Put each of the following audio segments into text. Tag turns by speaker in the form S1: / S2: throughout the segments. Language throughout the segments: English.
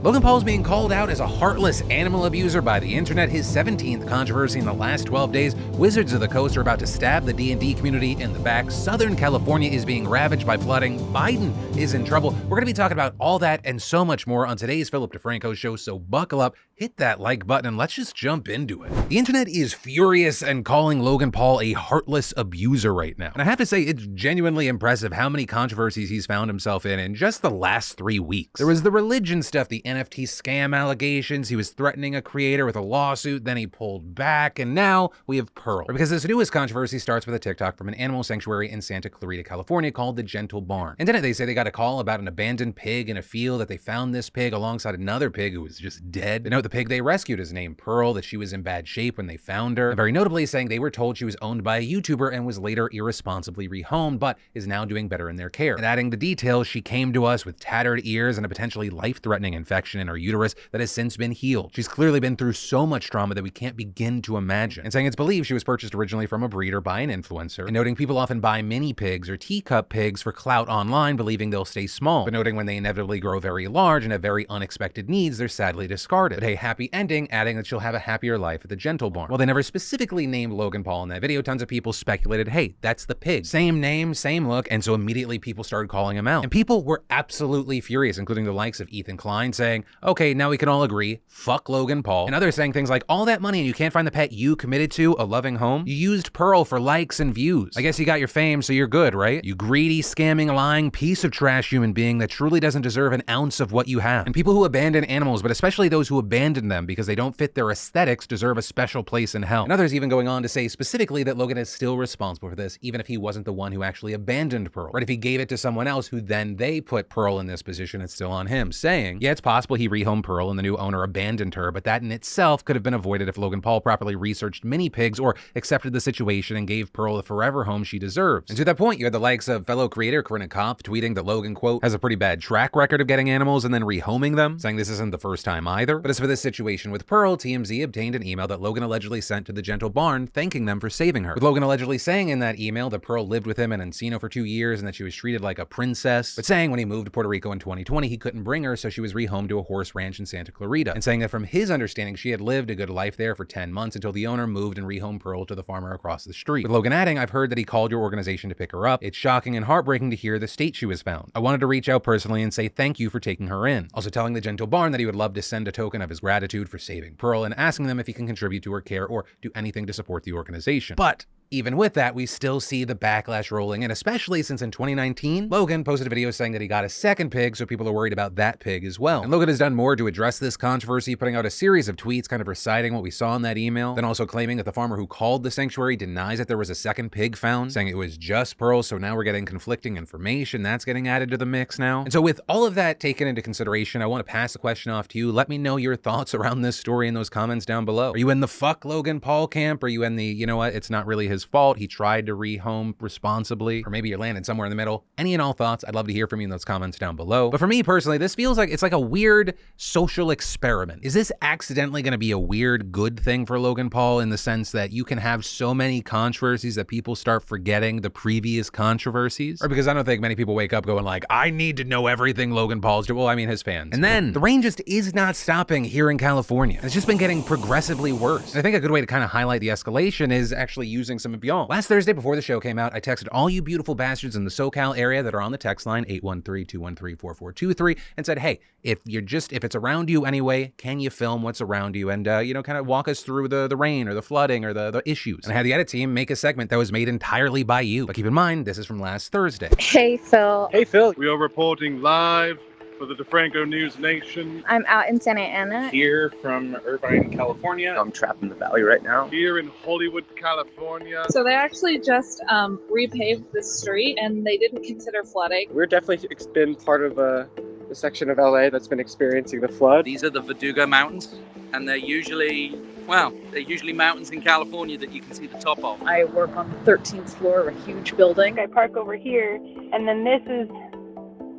S1: Logan Paul is being called out as a heartless animal abuser by the internet. His 17th controversy in the last 12 days. Wizards of the Coast are about to stab the D&D community in the back. Southern California is being ravaged by flooding. Biden is in trouble. We're going to be talking about all that and so much more on today's Philip DeFranco show, so buckle up, hit that like button, and let's just jump into it. The internet is furious and calling Logan Paul a heartless abuser right now. And I have to say, it's genuinely impressive how many controversies he's found himself in just the last 3 weeks. There was the religion stuff, the NFT scam allegations, he was threatening a creator with a lawsuit, then he pulled back, and now we have Pearl. Because this newest controversy starts with a TikTok from an animal sanctuary in Santa Clarita, California called the Gentle Barn. And in it, they say they got a call about an abandoned pig in a field, that they found this pig alongside another pig who was just dead. They note the pig they rescued is named Pearl, that she was in bad shape when they found her. And very notably saying they were told she was owned by a YouTuber and was later irresponsibly rehomed, but is now doing better in their care. And adding the details, she came to us with tattered ears and a potentially life-threatening infection in her uterus that has since been healed. She's clearly been through so much trauma that we can't begin to imagine. And saying it's believed she was purchased originally from a breeder by an influencer. And noting people often buy mini pigs or teacup pigs for clout online, believing they'll stay small. But noting when they inevitably grow very large and have very unexpected needs, they're sadly discarded. But hey, happy ending, adding that she'll have a happier life at the Gentle Barn. While they never specifically named Logan Paul in that video, tons of people speculated, hey, that's the pig. Same name, same look, and so immediately people started calling him out. And people were absolutely furious, including the likes of Ethan Klein saying, okay, now we can all agree, fuck Logan Paul. And others saying things like, all that money and you can't find the pet you committed to a loving home? You used Pearl for likes and views. I guess you got your fame, so you're good, right? You greedy, scamming, lying piece of trash human being that truly doesn't deserve an ounce of what you have. And people who abandon animals, but especially those who abandon them because they don't fit their aesthetics, deserve a special place in hell. And others even going on to say specifically that Logan is still responsible for this, even if he wasn't the one who actually abandoned Pearl. Right? If he gave it to someone else who then they put Pearl in this position, it's still on him, saying, yeah, it's possible he rehomed Pearl and the new owner abandoned her, but that in itself could have been avoided if Logan Paul properly researched mini pigs or accepted the situation and gave Pearl the forever home she deserves. And to that point, you had the likes of fellow creator Corinna Kopf tweeting that Logan, quote, has a pretty bad track record of getting animals and then rehoming them, saying this isn't the first time either. But as for this situation with Pearl, TMZ obtained an email that Logan allegedly sent to the Gentle Barn thanking them for saving her. With Logan allegedly saying in that email that Pearl lived with him in Encino for 2 years and that she was treated like a princess, but saying when he moved to Puerto Rico in 2020, he couldn't bring her, so she was rehomed to a horse ranch in Santa Clarita, and saying that from his understanding, she had lived a good life there for 10 months until the owner moved and rehomed Pearl to the farmer across the street. With Logan adding, I've heard that he called your organization to pick her up. It's shocking and heartbreaking to hear the state she was found. I wanted to reach out personally and say thank you for taking her in. Also telling the Gentle Barn that he would love to send a token of his gratitude for saving Pearl and asking them if he can contribute to her care or do anything to support the organization. But even with that, we still see the backlash rolling in, especially since in 2019, Logan posted a video saying that he got a second pig, so people are worried about that pig as well. And Logan has done more to address this controversy, putting out a series of tweets kind of reciting what we saw in that email, then also claiming that the farmer who called the sanctuary denies that there was a second pig found, saying it was just Pearl, so now we're getting conflicting information. That's getting added to the mix now. And so with all of that taken into consideration, I want to pass the question off to you. Let me know your thoughts around this story in those comments down below. Are you in the fuck Logan Paul camp? Are you in the, you know what, it's not really his fault, he tried to rehome responsibly, or maybe you're landing somewhere in the middle? Any and all thoughts, I'd love to hear from you in those comments down below. But for me personally, this feels like it's like a weird social experiment. Is this accidentally going to be a weird good thing for Logan Paul in the sense that you can have so many controversies that people start forgetting the previous controversies? Or because I don't think many people wake up going like, I need to know everything Logan Paul's doing. Well, I mean his fans. And then the rain just is not stopping here in California. It's just been getting progressively worse. And I think a good way to kind of highlight the escalation is actually using some of y'all. Last Thursday before the show came out, I texted all you beautiful bastards in the SoCal area that are on the text line 813-213-4423 and said, hey, if it's around you anyway, can you film what's around you and you know, kind of walk us through the rain or the flooding or the issues. And I had the edit team make a segment that was made entirely by you. But keep in mind, this is from last Thursday.
S2: Hey Phil.
S3: Hey Phil. We are reporting live for the DeFranco News Nation.
S2: I'm out in Santa Ana.
S4: Here from Irvine, California.
S5: I'm trapped in the valley right now.
S3: Here in Hollywood, California.
S6: So they actually just repaved the street and they didn't consider flooding.
S7: We're definitely been part of the section of LA that's been experiencing the flood.
S4: These are the Verdugo Mountains, and they're usually mountains in California that you can see the top of.
S8: I work on the 13th floor of a huge building.
S9: I park over here, and then this is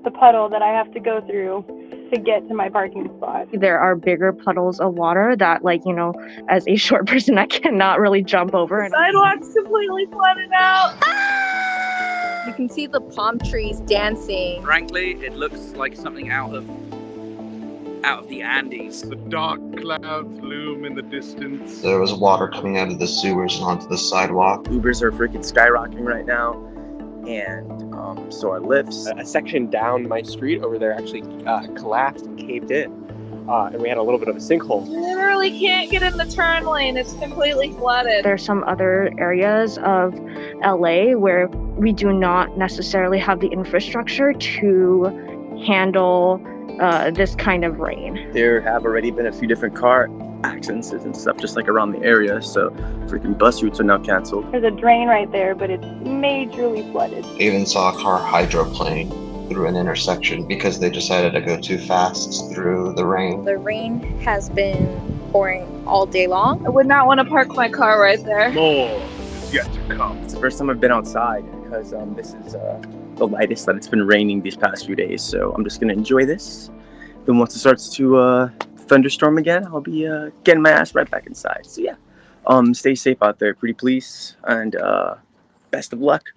S9: the puddle that I have to go through to get to my parking spot.
S10: There are bigger puddles of water that, like, you know, as a short person, I cannot really jump over.
S9: The sidewalk's completely flooded out.
S2: You can see the palm trees dancing.
S4: Frankly, it looks like something out of out of the Andes.
S3: The dark clouds loom in the distance.
S5: There was water coming out of the sewers and onto the sidewalk.
S11: Ubers are freaking skyrocketing right now, and so are Lyfts.
S7: A section down my street over there actually collapsed and caved in, and we had a little bit of a sinkhole.
S6: You literally can't get in the turn lane. It's completely flooded.
S10: There's some other areas of LA where we do not necessarily have the infrastructure to handle this kind of rain.
S11: There have already been a few different car accidents and stuff just like around the area, so freaking bus routes are now canceled.
S9: There's a drain right there, but it's majorly flooded.
S5: I even saw a car hydroplane through an intersection because they decided to go too fast through the rain.
S2: The rain has been pouring all day long.
S6: I would not want to park my car right there.
S3: More is yet to come.
S11: It's the first time I've been outside because this is the lightest that it's been raining these past few days, so I'm just gonna enjoy this. Then once it starts to thunderstorm again, I'll be getting my ass right back inside. So yeah, stay safe out there, pretty please, and best of luck.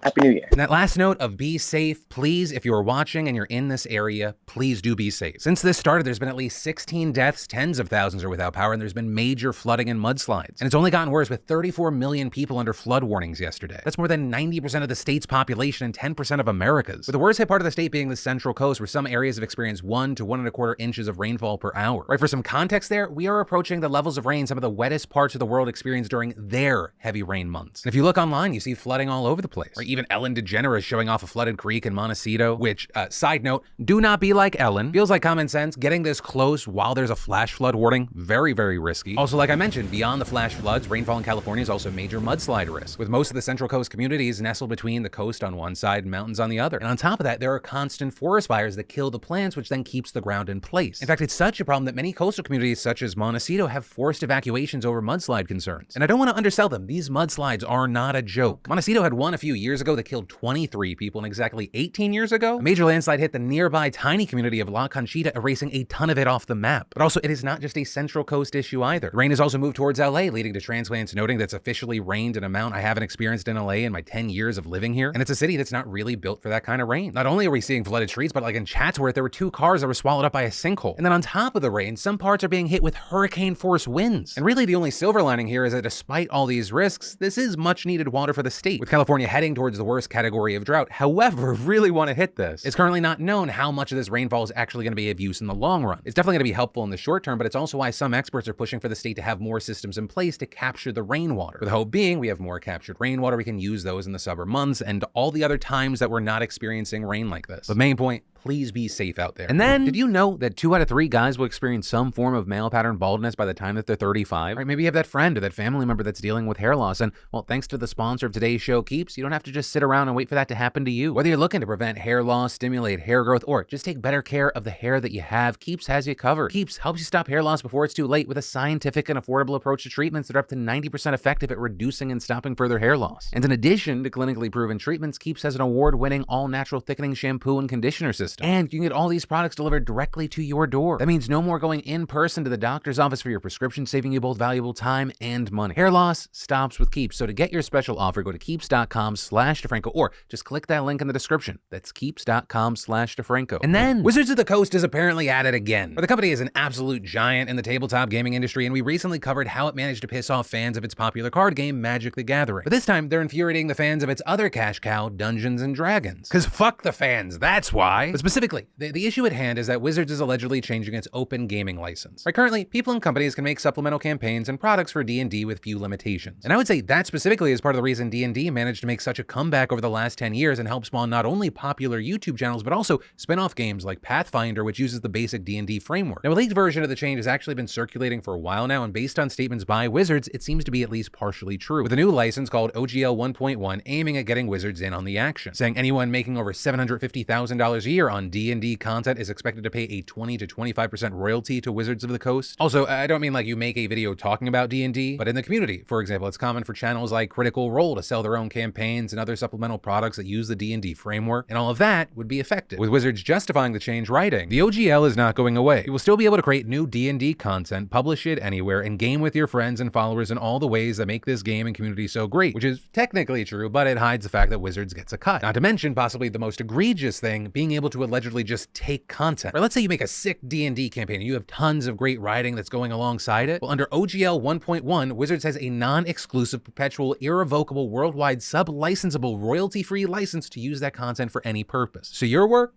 S11: Happy New Year.
S1: And that last note of be safe, please, if you're watching and you're in this area, please do be safe. Since this started, there's been at least 16 deaths, tens of thousands are without power, and there's been major flooding and mudslides. And it's only gotten worse with 34 million people under flood warnings yesterday. That's more than 90% of the state's population and 10% of America's. With the worst hit part of the state being the Central Coast, where some areas have experienced 1 to 1.25 inches of rainfall per hour. Right, for some context there, we are approaching the levels of rain some of the wettest parts of the world experienced during their heavy rain months. And if you look online, you see flooding all over the place. Or even Ellen DeGeneres showing off a flooded creek in Montecito, which, side note, do not be like Ellen. Feels like common sense. Getting this close while there's a flash flood warning, very, very risky. Also, like I mentioned, beyond the flash floods, rainfall in California is also major mudslide risk, with most of the Central Coast communities nestled between the coast on one side and mountains on the other. And on top of that, there are constant forest fires that kill the plants, which then keeps the ground in place. In fact, it's such a problem that many coastal communities, such as Montecito, have forced evacuations over mudslide concerns. And I don't want to undersell them. These mudslides are not a joke. Montecito had one a few years ago that killed 23 people, and exactly 18 years ago, a major landslide hit the nearby tiny community of La Conchita, erasing a ton of it off the map. But also, it is not just a Central Coast issue either. The rain has also moved towards LA, leading to transplants noting that's officially rained an amount I haven't experienced in LA in my 10 years of living here. And it's a city that's not really built for that kind of rain. Not only are we seeing flooded streets, but like in Chatsworth, there were 2 cars that were swallowed up by a sinkhole. And then on top of the rain, some parts are being hit with hurricane force winds. And really the only silver lining here is that despite all these risks, this is much needed water for the state, with California heading towards the worst category of drought. However, really want to hit this. It's currently not known how much of this rainfall is actually going to be of use in the long run. It's definitely going to be helpful in the short term, but it's also why some experts are pushing for the state to have more systems in place to capture the rainwater. With the hope being we have more captured rainwater, we can use those in the summer months and all the other times that we're not experiencing rain like this. But main point, please be safe out there. And then, did you know that 2 out of 3 guys will experience some form of male pattern baldness by the time that they're 35? Right, maybe you have that friend or that family member that's dealing with hair loss. And well, thanks to the sponsor of today's show, Keeps, you don't have to just sit around and wait for that to happen to you. Whether you're looking to prevent hair loss, stimulate hair growth, or just take better care of the hair that you have, Keeps has you covered. Keeps helps you stop hair loss before it's too late with a scientific and affordable approach to treatments that are up to 90% effective at reducing and stopping further hair loss. And in addition to clinically proven treatments, Keeps has an award-winning all-natural thickening shampoo and conditioner system. And you can get all these products delivered directly to your door. That means no more going in person to the doctor's office for your prescription, saving you both valuable time and money. Hair loss stops with Keeps. So to get your special offer, go to keeps.com/DeFranco or just click that link in the description. That's keeps.com/DeFranco. And then Wizards of the Coast is apparently at it again. The company is an absolute giant in the tabletop gaming industry, and we recently covered how it managed to piss off fans of its popular card game, Magic the Gathering. But this time, they're infuriating the fans of its other cash cow, Dungeons and Dragons. Cause fuck the fans, that's why. But specifically, the issue at hand is that Wizards is allegedly changing its open gaming license. Right, currently, people and companies can make supplemental campaigns and products for D&D with few limitations. And I would say that specifically is part of the reason D&D managed to make such a comeback over the last 10 years and help spawn not only popular YouTube channels, but also spin-off games like Pathfinder, which uses the basic D&D framework. Now, a leaked version of the change has actually been circulating for a while now, and based on statements by Wizards, it seems to be at least partially true, with a new license called OGL 1.1 aiming at getting Wizards in on the action, saying anyone making over $750,000 a year on D&D content is expected to pay a 20 to 25% royalty to Wizards of the Coast. Also, I don't mean like you make a video talking about D&D, but in the community, for example, it's common for channels like Critical Role to sell their own campaigns and other supplemental products that use the D&D framework, and all of that would be effective. With Wizards justifying the change, writing, the OGL is not going away. You will still be able to create new D&D content, publish it anywhere, and game with your friends and followers in all the ways that make this game and community so great, which is technically true, but it hides the fact that Wizards gets a cut. Not to mention, possibly the most egregious thing, being able to to allegedly just take content. Or let's say you make a sick D&D campaign and you have tons of great writing that's going alongside it. Well, under OGL 1.1, Wizards has a non-exclusive, perpetual, irrevocable, worldwide, sub-licensable, royalty-free license to use that content for any purpose. So your work?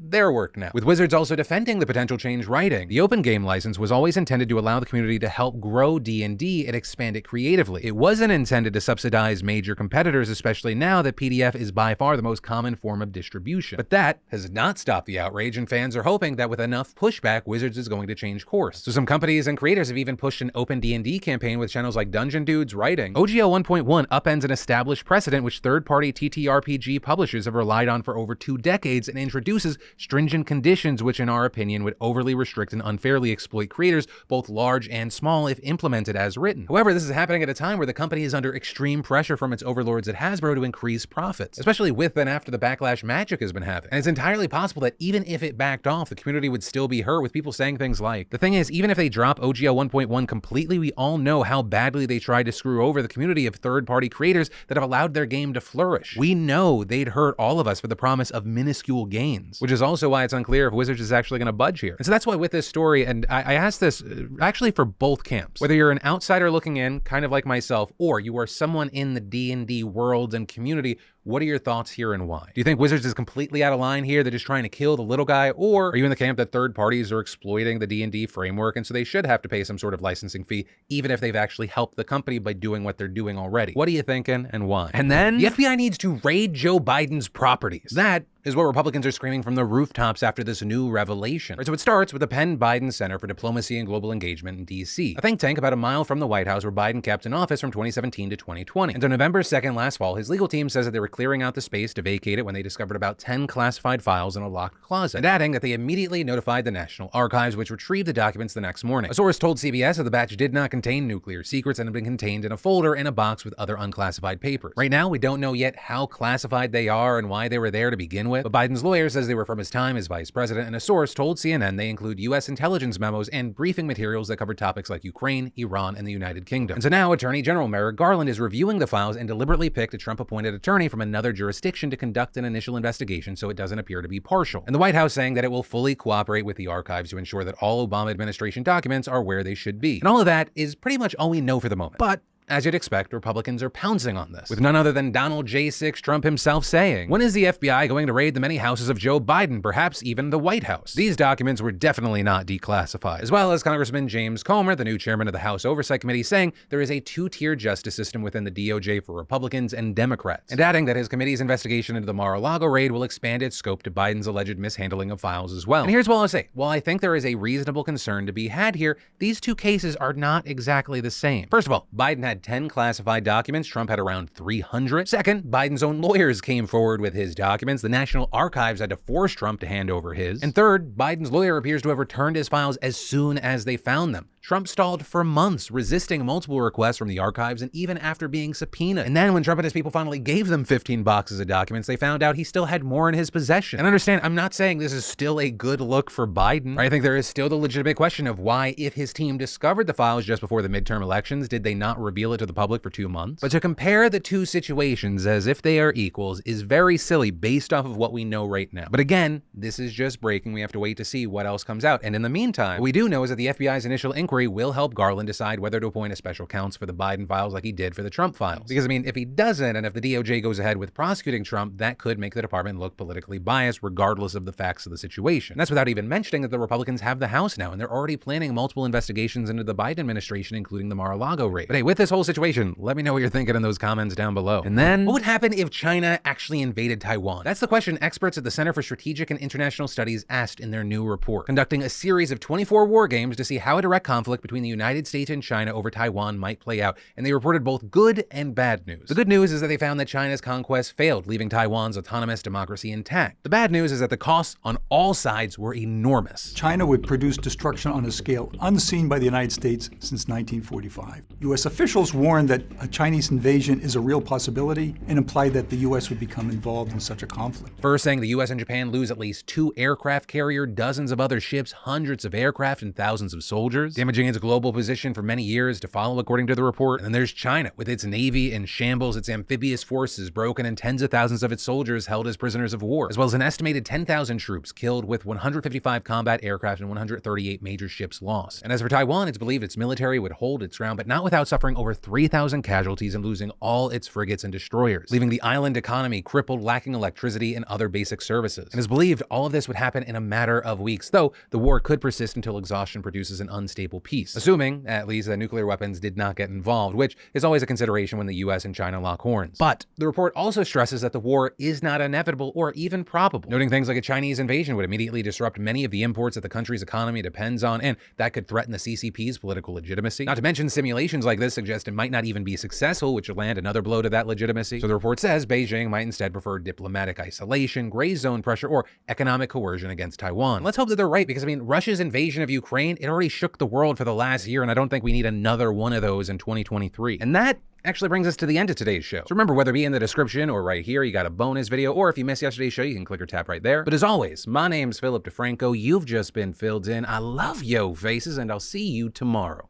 S1: Their work now. With Wizards also defending the potential change, writing, the open game license was always intended to allow the community to help grow D&D and expand it creatively. It wasn't intended to subsidize major competitors, especially now that PDF is by far the most common form of distribution. But that has not stopped the outrage, and fans are hoping that with enough pushback, Wizards is going to change course. So some companies and creators have even pushed an open D&D campaign with channels like Dungeon Dudes writing. OGL 1.1 upends an established precedent which third-party TTRPG publishers have relied on for over 2 decades and introduces stringent conditions which in our opinion would overly restrict and unfairly exploit creators, both large and small, if implemented as written. However, this is happening at a time where the company is under extreme pressure from its overlords at Hasbro to increase profits, especially with and after the backlash Magic has been having. And it's entirely possible that even if it backed off, the community would still be hurt, with people saying things like, the thing is, even if they drop OGL 1.1 completely, we all know how badly they tried to screw over the community of third-party creators that have allowed their game to flourish. We know they'd hurt all of us for the promise of minuscule gains, which is also why it's unclear if Wizards is actually going to budge here. And so that's why with this story, and I asked this actually for both camps, whether you're an outsider looking in, kind of like myself, or you are someone in the D&D world and community, what are your thoughts here and why? Do you think Wizards is completely out of line here? They're just trying to kill the little guy? Or are you in the camp that third parties are exploiting the D&D framework and so they should have to pay some sort of licensing fee, even if they've actually helped the company by doing what they're doing already? What are you thinking and why? And then the FBI needs to raid Joe Biden's properties. That is what Republicans are screaming from the rooftops after this new revelation. So it starts with the Penn Biden Center for Diplomacy and Global Engagement in D.C., a think tank about a mile from the White House where Biden kept in office from 2017 to 2020. And on November 2nd last fall, his legal team says that they were clearing out the space to vacate it when they discovered about 10 classified files in a locked closet, and adding that they immediately notified the National Archives, which retrieved the documents the next morning. A source told CBS that the batch did not contain nuclear secrets and had been contained in a folder in a box with other unclassified papers. Right now, we don't know yet how classified they are and why they were there to begin with, but Biden's lawyer says they were from his time as vice president, and a source told CNN they include U.S. intelligence memos and briefing materials that cover topics like Ukraine, Iran, and the United Kingdom. And so now Attorney General Merrick Garland is reviewing the files and deliberately picked a Trump-appointed attorney from another jurisdiction to conduct an initial investigation so it doesn't appear to be partial. And the White House saying that it will fully cooperate with the archives to ensure that all Obama administration documents are where they should be. And all of that is pretty much all we know for the moment. But as you'd expect, Republicans are pouncing on this, with none other than Donald J6 Trump himself saying, when is the FBI going to raid the many houses of Joe Biden, perhaps even the White House? These documents were definitely not declassified. As well as Congressman James Comer, the new chairman of the House Oversight Committee, saying there is a 2-tier justice system within the DOJ for Republicans and Democrats, and adding that his committee's investigation into the Mar-a-Lago raid will expand its scope to Biden's alleged mishandling of files as well. And here's what I'll say. While I think there is a reasonable concern to be had here, these two cases are not exactly the same. First of all, Biden had 10 classified documents. Trump had around 300. Second, Biden's own lawyers came forward with his documents. The National Archives had to force Trump to hand over his. And third, Biden's lawyer appears to have returned his files as soon as they found them. Trump stalled for months, resisting multiple requests from the archives and even after being subpoenaed. And then when Trump and his people finally gave them 15 boxes of documents, they found out he still had more in his possession. And understand, I'm not saying this is still a good look for Biden. I think there is still the legitimate question of why, if his team discovered the files just before the midterm elections, did they not reveal it to the public for 2 months? But to compare the two situations as if they are equals is very silly based off of what we know right now. But again, this is just breaking. We have to wait to see what else comes out. And in the meantime, what we do know is that the FBI's initial inquiry will help Garland decide whether to appoint a special counsel for the Biden files like he did for the Trump files. Because, I mean, if he doesn't, and if the DOJ goes ahead with prosecuting Trump, that could make the department look politically biased regardless of the facts of the situation. And that's without even mentioning that the Republicans have the House now, and they're already planning multiple investigations into the Biden administration, including the Mar-a-Lago raid. But hey, with this whole situation, let me know what you're thinking in those comments down below. And then, what would happen if China actually invaded Taiwan? That's the question experts at the Center for Strategic and International Studies asked in their new report, conducting a series of 24 war games to see how a direct conflict between the United States and China over Taiwan might play out, and they reported both good and bad news. The good news is that they found that China's conquest failed, leaving Taiwan's autonomous democracy intact. The bad news is that the costs on all sides were enormous.
S12: China would produce destruction on a scale unseen by the United States since 1945. U.S. officials warned that a Chinese invasion is a real possibility and implied that the U.S. would become involved in such a conflict.
S1: First saying the U.S. and Japan lose at least 2 aircraft carriers, dozens of other ships, hundreds of aircraft, and thousands of soldiers. The damaging its global position for many years to follow, according to the report. And then there's China, with its navy in shambles, its amphibious forces broken, and tens of thousands of its soldiers held as prisoners of war, as well as an estimated 10,000 troops killed, with 155 combat aircraft and 138 major ships lost. And as for Taiwan, it's believed its military would hold its ground, but not without suffering over 3,000 casualties and losing all its frigates and destroyers, leaving the island economy crippled, lacking electricity and other basic services. And it's believed all of this would happen in a matter of weeks, though the war could persist until exhaustion produces an unstable peace, assuming, at least, that nuclear weapons did not get involved, which is always a consideration when the US and China lock horns. But the report also stresses that the war is not inevitable or even probable, noting things like a Chinese invasion would immediately disrupt many of the imports that the country's economy depends on, and that could threaten the CCP's political legitimacy. Not to mention, simulations like this suggest it might not even be successful, which would land another blow to that legitimacy. So the report says Beijing might instead prefer diplomatic isolation, gray zone pressure, or economic coercion against Taiwan. And let's hope that they're right, because I mean, Russia's invasion of Ukraine, it already shook the world for the last year, and I don't think we need another one of those in 2023. And that actually brings us to the end of today's show. So remember, whether it be in the description or right here, you got a bonus video, or if you missed yesterday's show, you can click or tap right there. But as always, my name's Philip DeFranco. You've just been filled in. I love yo faces, and I'll see you tomorrow.